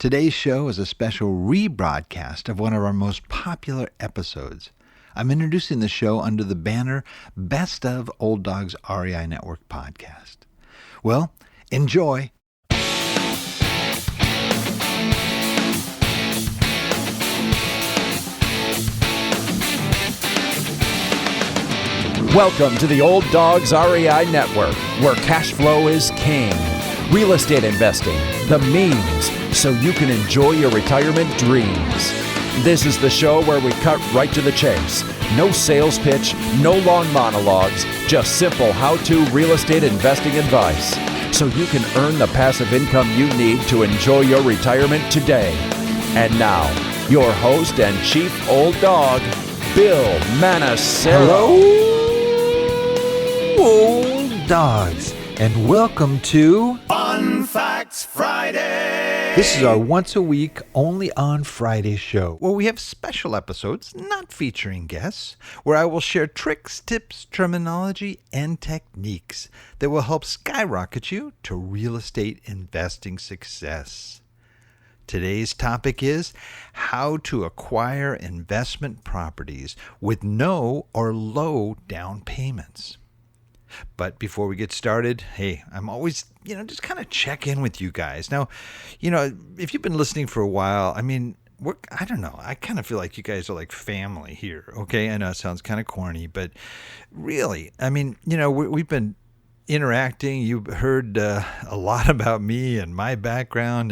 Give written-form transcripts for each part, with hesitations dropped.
Today's show is a special rebroadcast of one of our most popular episodes. I'm introducing the show under the banner Best of Old Dogs REI Network Podcast. Well, enjoy. Welcome to the Old Dogs REI Network, where cash flow is king. Real estate investing, the means, so you can enjoy your retirement dreams. This is the show where we cut right to the chase. No sales pitch, no long monologues, just simple how-to real estate investing advice, so you can earn the passive income you need to enjoy your retirement today. And now, your host and chief old dog, Bill Manassero. Hello, old dogs, and welcome to Fun Facts Friday. This is our once a week, only on Friday show, where we have special episodes, not featuring guests, where I will share tricks, tips, terminology, and techniques that will help skyrocket you to real estate investing success. Today's topic is how to acquire investment properties with no or low down payments. But before we get started, hey, I'm always, just kind of check in with you guys. Now, if you've been listening for a while, I don't know. I kind of feel like you guys are like family here, okay? I know it sounds kind of corny, but really, we've been interacting. You've heard a lot about me and my background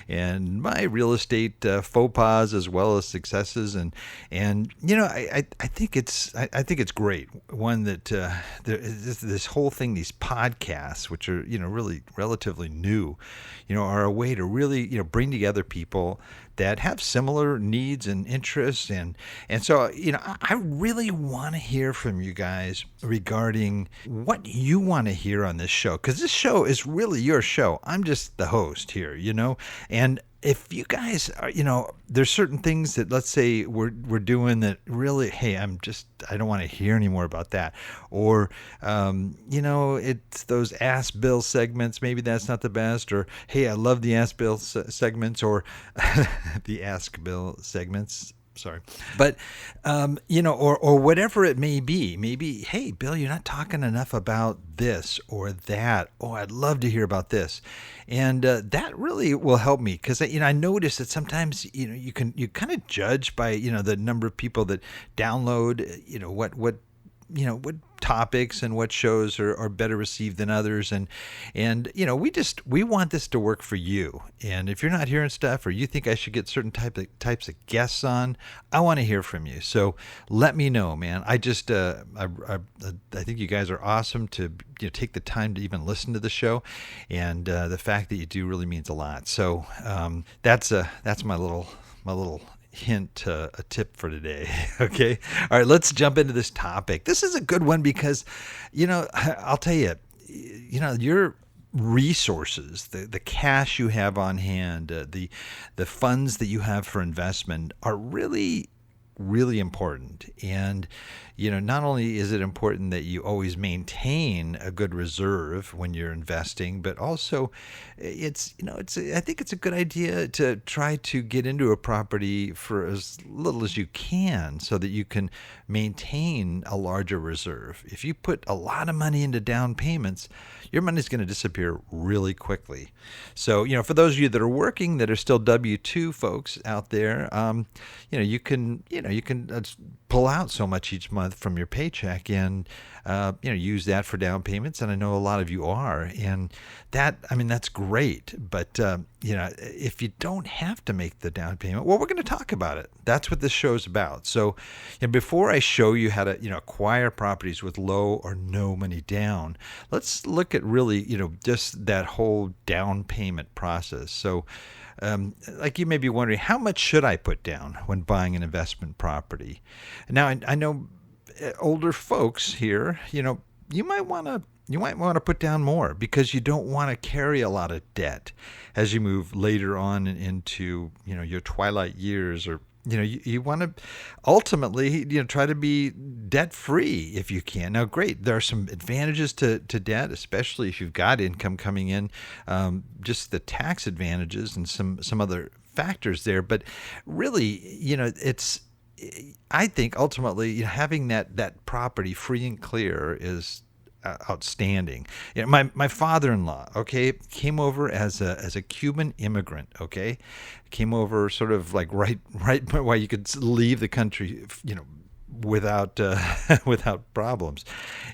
and my real estate faux pas as well as successes, and I think it's great. One that this whole thing, these podcasts, which are really relatively new, are a way to really bring together people that have similar needs and interests, and so I really want to hear from you guys regarding what you want to hear on this show, because this show is really your show. I'm just the host here, and if you guys are, there's certain things that, let's say we're doing that really, hey, I don't want to hear any more about that. Or, it's those Ask Bill segments. Maybe that's not the best. Or, hey, I love the Ask Bill segments, or the Ask Bill segments. Sorry. But, or whatever it may be. Maybe, hey, Bill, you're not talking enough about this or that. Oh, I'd love to hear about this. And that really will help me, because, I notice that sometimes, you kind of judge by, the number of people that download, what topics and what shows are better received than others, and we want this to work for you. And if you're not hearing stuff, or you think I should get certain types of guests on, I want to hear from you. So let me know, man. I just I think you guys are awesome to take the time to even listen to the show, and the fact that you do really means a lot. So that's my little hint, a tip for today. Okay. All right, let's jump into this topic. This is a good one because, I'll tell you, your resources, the cash you have on hand, the funds that you have for investment are really, really important. And, not only is it important that you always maintain a good reserve when you're investing, but also I think it's a good idea to try to get into a property for as little as you can, so that you can maintain a larger reserve. If you put a lot of money into down payments, your money's going to disappear really quickly. So, for those of you that are working, that are still W-2 folks out there, you can pull out so much each month from your paycheck and use that for down payments. And I know a lot of you are, and that's great. But if you don't have to make the down payment, well, we're going to talk about it. That's what this show's about. So before I show you how to acquire properties with low or no money down, let's look at really just that whole down payment process. So like you may be wondering, how much should I put down when buying an investment property? Now, I know older folks here, you might want to put down more, because you don't want to carry a lot of debt as you move later on into your twilight years, or you want to ultimately, try to be debt free if you can. Now, great, there are some advantages to debt, especially if you've got income coming in, just the tax advantages and some other factors there. But really, it's, I think ultimately, having that property free and clear is outstanding. My father-in-law, okay, came over as a Cuban immigrant, okay, came over sort of like right while you could leave the country, without without problems,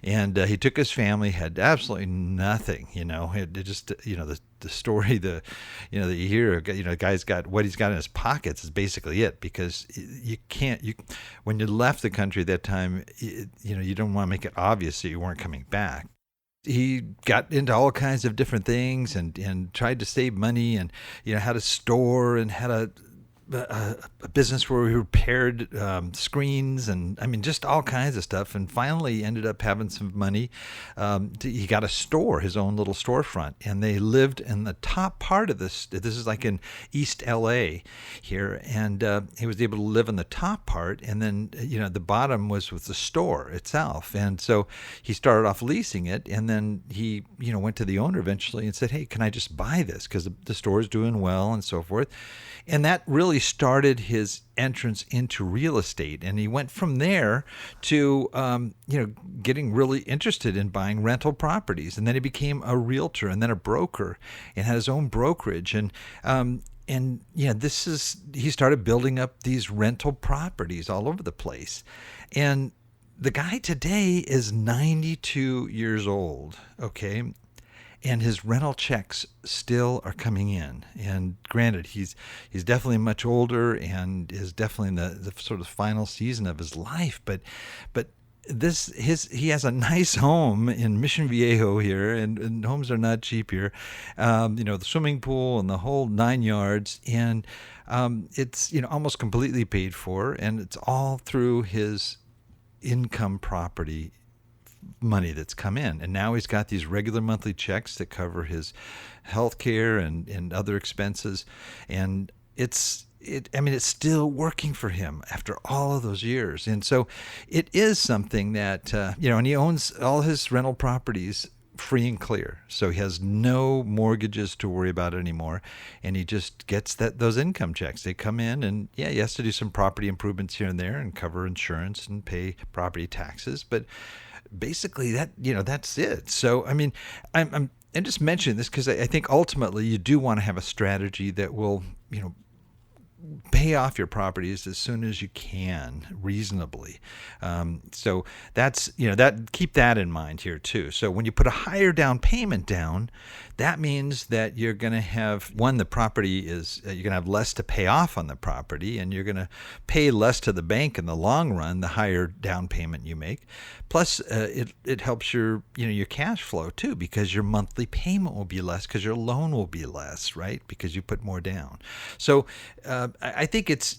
and he took his family, had absolutely nothing, it just, the story, that you hear, the guy's got what he's got in his pockets is basically it, because you can't, when you left the country at that time, you don't want to make it obvious that you weren't coming back. He got into all kinds of different things and tried to save money, and had a store and had a business where we repaired screens, and I mean just all kinds of stuff, and finally ended up having some money. He got a store, his own little storefront, and they lived in the top part of this. This is like in East LA here, and he was able to live in the top part, and then the bottom was with the store itself. And so he started off leasing it, and then he went to the owner eventually and said, "Hey, can I just buy this, because the store is doing well," and so forth. And that really started his entrance into real estate. And he went from there to, getting really interested in buying rental properties. And then he became a realtor and then a broker and had his own brokerage. And he started building up these rental properties all over the place. And the guy today is 92 years old, okay? And his rental checks still are coming in. And granted, he's definitely much older and is definitely in the sort of final season of his life. But he has a nice home in Mission Viejo here, and homes are not cheap here. The swimming pool and the whole 9 yards, and it's almost completely paid for, and it's all through his income property money that's come in. And now he's got these regular monthly checks that cover his health care and other expenses. And it's still working for him after all of those years. And so it is something that, and he owns all his rental properties free and clear. So he has no mortgages to worry about anymore. And he just gets those income checks. They come in, and he has to do some property improvements here and there and cover insurance and pay property taxes. But basically that's it. So, I'm just mentioning this because I think ultimately you do want to have a strategy that will, pay off your properties as soon as you can reasonably. So that's, keep that in mind here too. So when you put a higher down payment down, that means that you're going to have, the property is, you're going to have less to pay off on the property, and you're going to pay less to the bank in the long run, the higher down payment you make. Plus, it helps your cash flow too, because your monthly payment will be less, because your loan will be less, right? Because you put more down. So I think it's,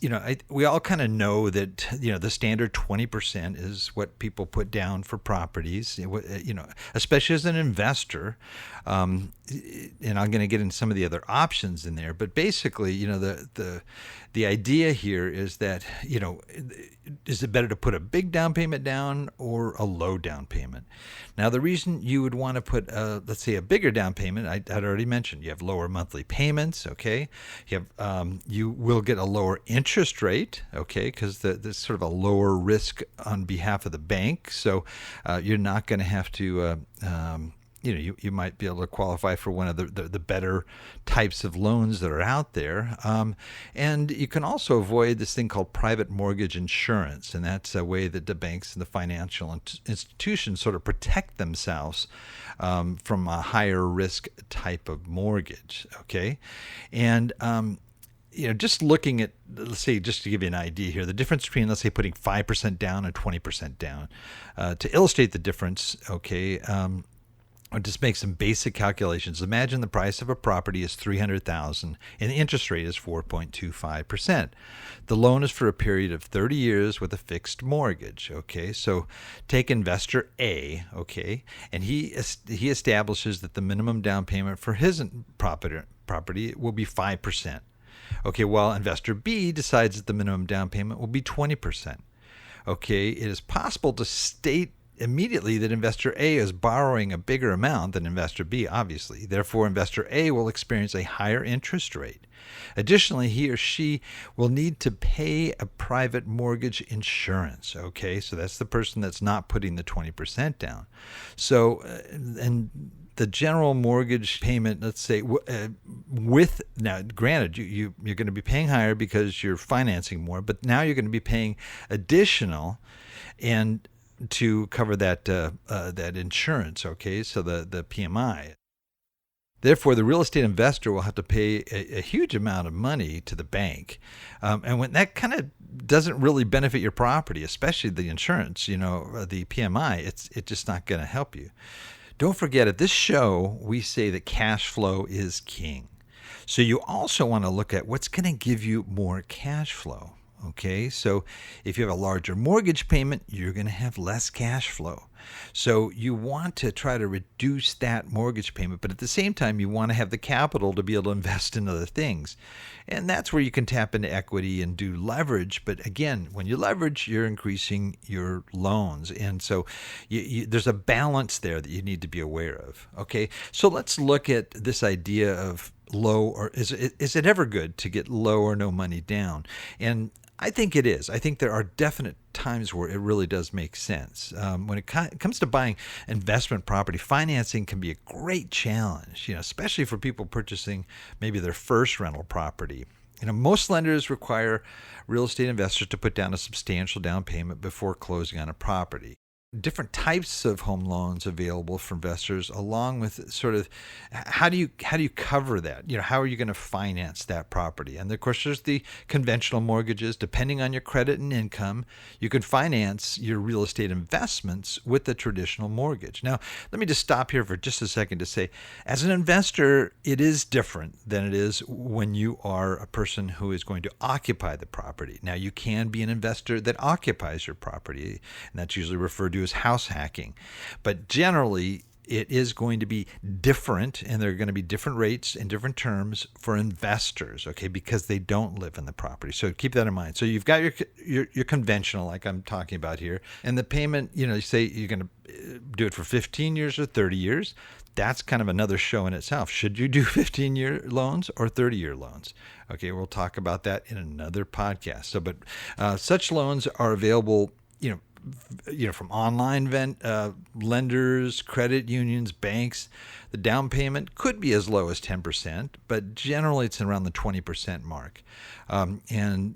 we all kind of know that, the standard 20% is what people put down for properties, especially as an investor. And I'm going to get into some of the other options in there, but basically, the idea here is that, is it better to put a big down payment down or a low down payment? Now, the reason you would want to put, let's say, a bigger down payment, I'd already mentioned, you have lower monthly payments, okay? You will get a lower interest rate, okay, because there's sort of a lower risk on behalf of the bank, so you're not going to have to you might be able to qualify for one of the better types of loans that are out there. And you can also avoid this thing called private mortgage insurance. And that's a way that the banks and the financial institutions sort of protect themselves from a higher risk type of mortgage. Okay. And, just looking at, let's say, just to give you an idea here, the difference between, let's say, putting 5% down and 20% down, to illustrate the difference, okay, I'll just make some basic calculations. Imagine the price of a property is $300,000 and the interest rate is 4.25%. The loan is for a period of 30 years with a fixed mortgage. Okay, so take investor A. Okay, and he establishes that the minimum down payment for his property will be 5%. Okay, while investor B decides that the minimum down payment will be 20%. Okay, it is possible to state immediately that investor A is borrowing a bigger amount than investor B, obviously. Therefore, investor A will experience a higher interest rate. Additionally, he or she will need to pay a private mortgage insurance. Okay, so that's the person that's not putting the 20% down. So, and the general mortgage payment, let's say, with now, granted, you're going to be paying higher because you're financing more, but now you're going to be paying additional, and to cover that that insurance. Okay, so the PMI. Therefore, the real estate investor will have to pay a huge amount of money to the bank, and when that kind of doesn't really benefit your property, especially the insurance, the PMI, it's just not going to help you. Don't forget, at this show, we say that cash flow is king. So you also want to look at what's going to give you more cash flow. Okay, so if you have a larger mortgage payment, you're going to have less cash flow. So you want to try to reduce that mortgage payment, but at the same time, you want to have the capital to be able to invest in other things. And that's where you can tap into equity and do leverage. But again, when you leverage, you're increasing your loans. And so there's a balance there that you need to be aware of. Okay, so let's look at this idea of low, or is it ever good to get low or no money down? And I think it is. I think there are definite times where it really does make sense. When it comes to buying investment property, financing can be a great challenge, especially for people purchasing maybe their first rental property. Most lenders require real estate investors to put down a substantial down payment before closing on a property. Different types of home loans available for investors, along with sort of how do you cover that? How are you going to finance that property? And of course, there's the conventional mortgages. Depending on your credit and income, you can finance your real estate investments with the traditional mortgage. Now, let me just stop here for just a second to say, as an investor, it is different than it is when you are a person who is going to occupy the property. Now, you can be an investor that occupies your property, and that's usually referred to as house hacking. But generally, it is going to be different, and there are going to be different rates and different terms for investors, okay, because they don't live in the property. So keep that in mind. So you've got your conventional, like I'm talking about here, and the payment, you say you're going to do it for 15 years or 30 years. That's kind of another show in itself. Should you do 15-year loans or 30-year loans? Okay, we'll talk about that in another podcast. So, but such loans are available, from online lenders, credit unions, banks. The down payment could be as low as 10%, but generally it's around the 20% mark. And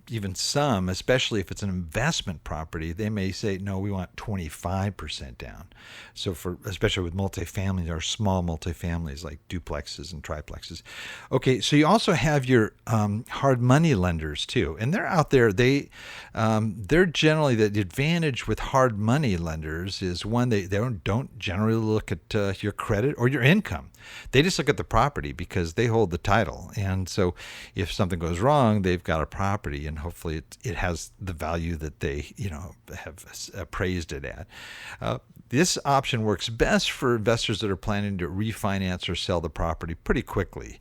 even some, especially if it's an investment property, they may say, no, we want 25% down. So especially with multifamily or small multifamilies like duplexes and triplexes. Okay, so you also have your hard money lenders too, and they're out there. They're generally, the advantage with hard money lenders is one, they don't generally look at your credit or your income. They just look at the property because they hold the title. And so if something goes wrong, they've got a property, and hopefully it has the value that they have appraised it at. This option works best for investors that are planning to refinance or sell the property pretty quickly,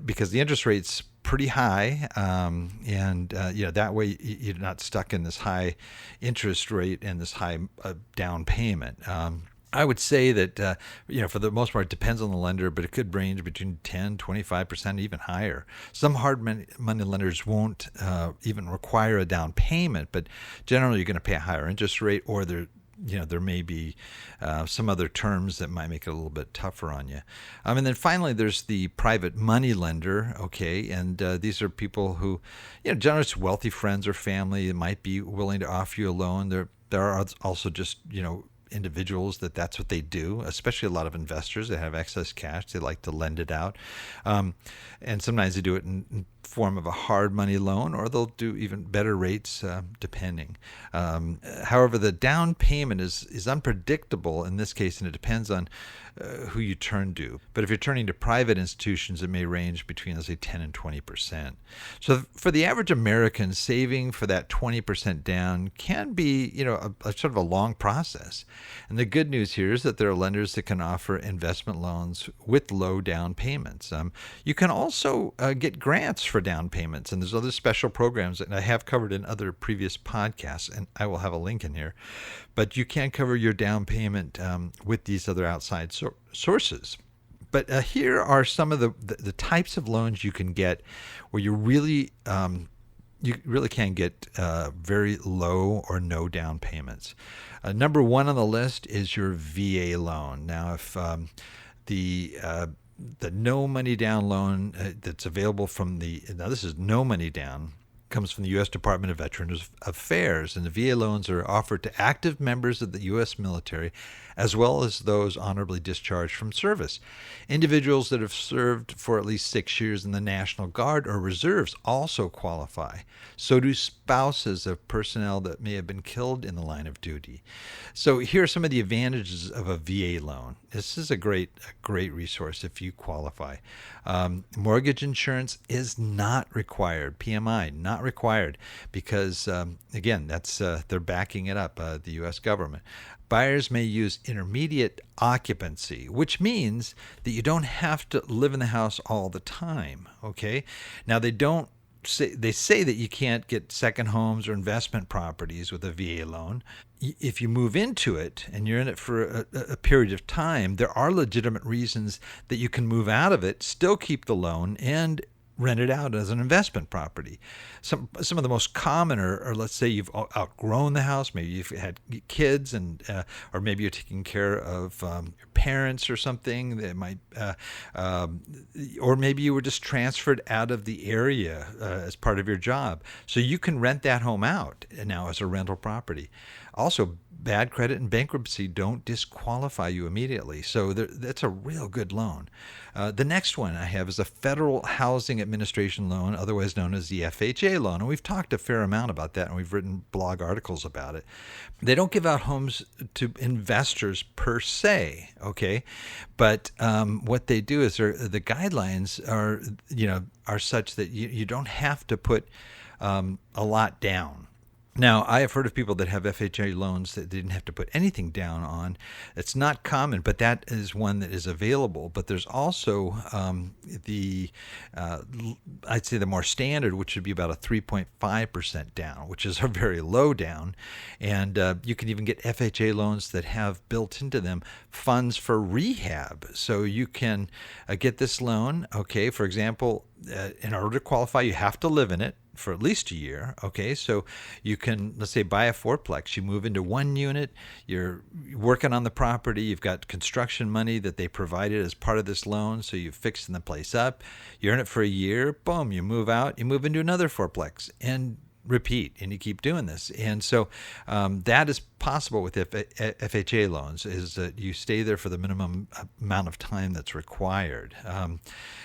because the interest rate's pretty high, and that way you're not stuck in this high interest rate and this high down payment. I would say that, for the most part, it depends on the lender, but it could range between 10, 25%, even higher. Some hard money lenders won't even require a down payment, but generally you're going to pay a higher interest rate, or there may be some other terms that might make it a little bit tougher on you. And then finally, there's the private money lender, okay? And these are people who, generally it's wealthy friends or family that might be willing to offer you a loan. There are also just, individuals that's what they do, especially a lot of investors that have excess cash. They like to lend it out. And sometimes they do it in form of a hard money loan, or they'll do even better rates depending. However, the down payment is unpredictable in this case, and it depends on who you turn to. But if you're turning to private institutions, it may range between, let's say, 10 and 20%. So for the average American, saving for that 20% down can be, a sort of a long process. And the good news here is that there are lenders that can offer investment loans with low down payments. You can also get grants for down payments, and there's other special programs that I have covered in other previous podcasts, and I will have a link in here. But you can cover your down payment with these other outside sources. But here are some of the types of loans you can get where you really can get very low or no down payments. Number one on the list is your VA loan. Now, if the no money down loan that's available this is no money down, comes from the U.S. Department of Veterans Affairs, and the VA loans are offered to active members of the U.S. military, as well as those honorably discharged from service. Individuals that have served for at least 6 years in the National Guard or Reserves also qualify. So do spouses of personnel that may have been killed in the line of duty. So here are some of the advantages of a VA loan. This is a great resource if you qualify. Mortgage insurance is not required. PMI, not required, because, again, that's they're backing it up, the U.S. government. Buyers may use intermediate occupancy, which means that you don't have to live in the house all the time, okay? Now, they say that you can't get second homes or investment properties with a VA loan. If you move into it and you're in it for a period of time, there are legitimate reasons that you can move out of it, still keep the loan, and rent it out as an investment property. Some of the most common are let's say you've outgrown the house, maybe you've had kids, and or maybe you're taking care of your parents or something that might, or maybe you were just transferred out of the area as part of your job. So you can rent that home out now as a rental property. Also, bad credit and bankruptcy don't disqualify you immediately. So that's a real good loan. The next one I have is a Federal Housing Administration loan, otherwise known as the FHA loan. And we've talked a fair amount about that, and we've written blog articles about it. They don't give out homes to investors per se, okay? But what they do is the guidelines are such that you don't have to put a lot down. Now, I have heard of people that have FHA loans that they didn't have to put anything down on. It's not common, but that is one that is available. But there's also I'd say the more standard, which would be about a 3.5% down, which is a very low down. And you can even get FHA loans that have built into them funds for rehab. So you can get this loan, okay, for example, in order to qualify, you have to live in it for at least a year. Okay, so you can, let's say, buy a fourplex. You move into one unit, you're working on the property, you've got construction money that they provided as part of this loan, so you're fixing the place up, you're in it for a year, boom, you move out, you move into another fourplex, and repeat, and you keep doing this. And so that is possible with FHA loans, is that you stay there for the minimum amount of time that's required.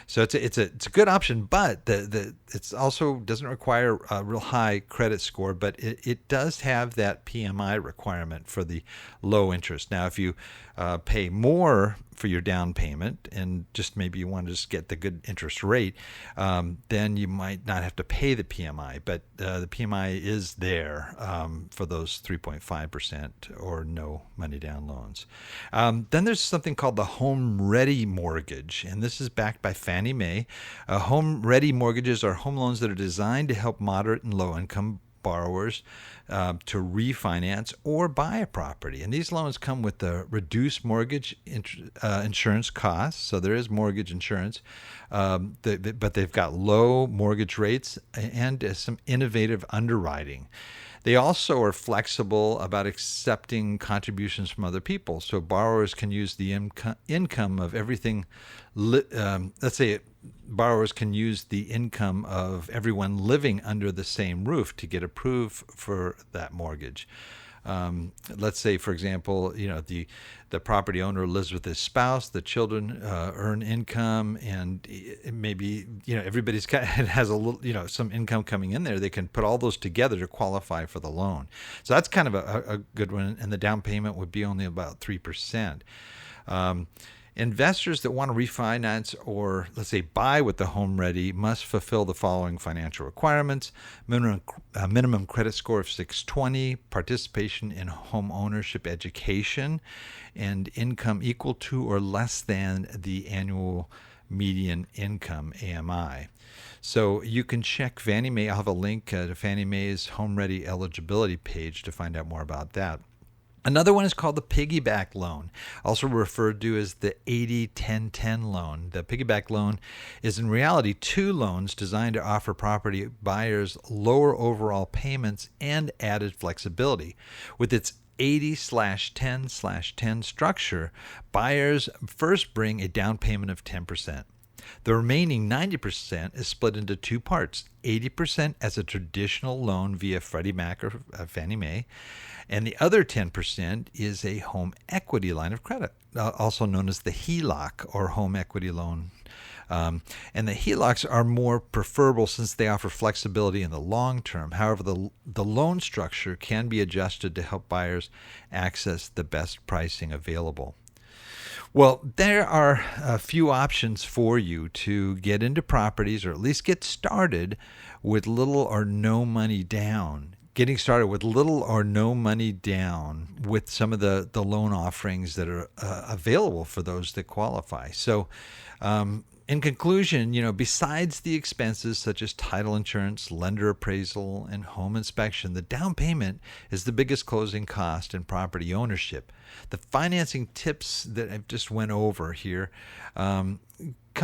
So it's a good option, but it's also doesn't require a real high credit score, but it does have that PMI requirement for the low interest. Now, if you pay more for your down payment, and just maybe you want to just get the good interest rate, then you might not have to pay the PMI, but the PMI is there for those 3.5% or no money down loans. Then there's something called the Home Ready Mortgage, and this is backed by Fannie Mae. Home Ready mortgages are home loans that are designed to help moderate and low income borrowers to refinance or buy a property. And these loans come with the reduced mortgage insurance costs. So there is mortgage insurance, but they've got low mortgage rates and some innovative underwriting. They also are flexible about accepting contributions from other people. So borrowers can use the income of everything. Let's say borrowers can use the income of everyone living under the same roof to get approved for that mortgage. Let's say, for example, the property owner lives with his spouse, the children earn income, and maybe everybody's has a little some income coming in there. They can put all those together to qualify for the loan. So that's kind of a good one, and the down payment would be only about 3%. Investors that want to refinance or, let's say, buy with the home ready must fulfill the following financial requirements: minimum credit score of 620, participation in home ownership education, and income equal to or less than the annual median income, AMI. So you can check Fannie Mae. I'll have a link to Fannie Mae's home ready eligibility page to find out more about that. Another one is called the Piggyback Loan, also referred to as the 80-10-10 loan. The Piggyback Loan is in reality two loans designed to offer property buyers lower overall payments and added flexibility. With its 80/10/10 structure, buyers first bring a down payment of 10%. The remaining 90% is split into two parts: 80% as a traditional loan via Freddie Mac or Fannie Mae, and the other 10% is a home equity line of credit, also known as the HELOC or home equity loan. And the HELOCs are more preferable since they offer flexibility in the long term. However, the loan structure can be adjusted to help buyers access the best pricing available. Well, there are a few options for you to get into properties, or at least get started with little or no money down. Getting started with little or no money down with some of the loan offerings that are available for those that qualify. So, in conclusion, besides the expenses such as title insurance, lender appraisal, and home inspection, the down payment is the biggest closing cost in property ownership. The financing tips that I've just went over here come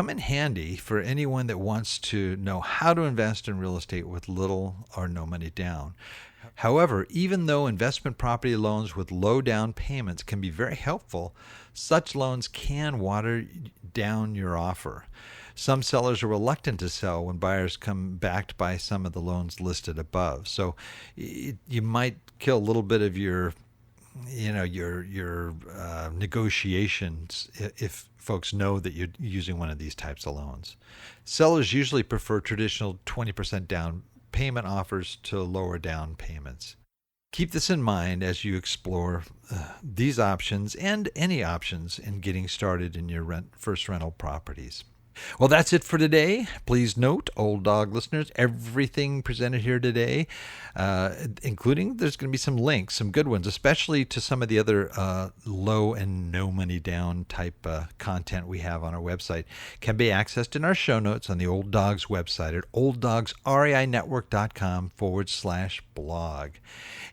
in handy for anyone that wants to know how to invest in real estate with little or no money down. However, even though investment property loans with low down payments can be very helpful, such loans can water down your offer. Some sellers are reluctant to sell when buyers come backed by some of the loans listed above. So you might kill a little bit of your negotiations if folks know that you're using one of these types of loans. Sellers usually prefer traditional 20% down payment offers to lower down payments. Keep this in mind as you explore these options and any options in getting started in your first rental properties. Well, that's it for today. Please note, Old Dog listeners, everything presented here today, including there's going to be some links, some good ones, especially to some of the other low and no money down type content we have on our website, can be accessed in our show notes on the Old Dogs website at olddogsreinetwork.com/blog.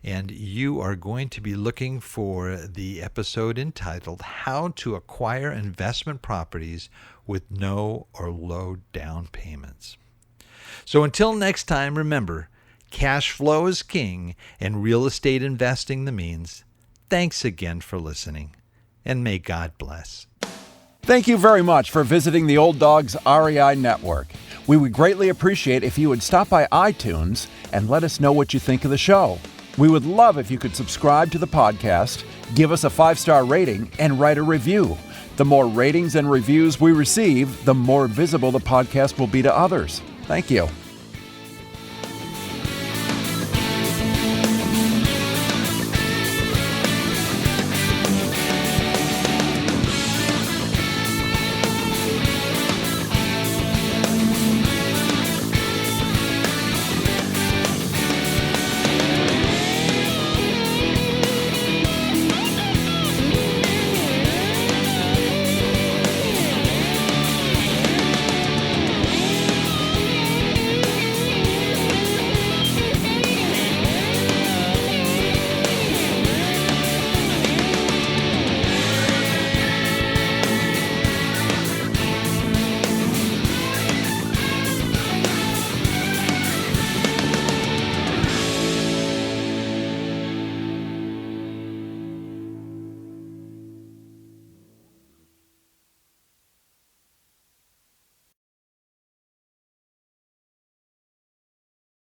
And you are going to be looking for the episode entitled How to Acquire Investment Properties with No or Low Down Payments. So until next time, remember, cash flow is king and real estate investing the means. Thanks again for listening, and may God bless. Thank you very much for visiting the Old Dogs REI Network. We would greatly appreciate if you would stop by iTunes and let us know what you think of the show. We would love if you could subscribe to the podcast, give us a 5-star rating, and write a review. The more ratings and reviews we receive, the more visible the podcast will be to others. Thank you.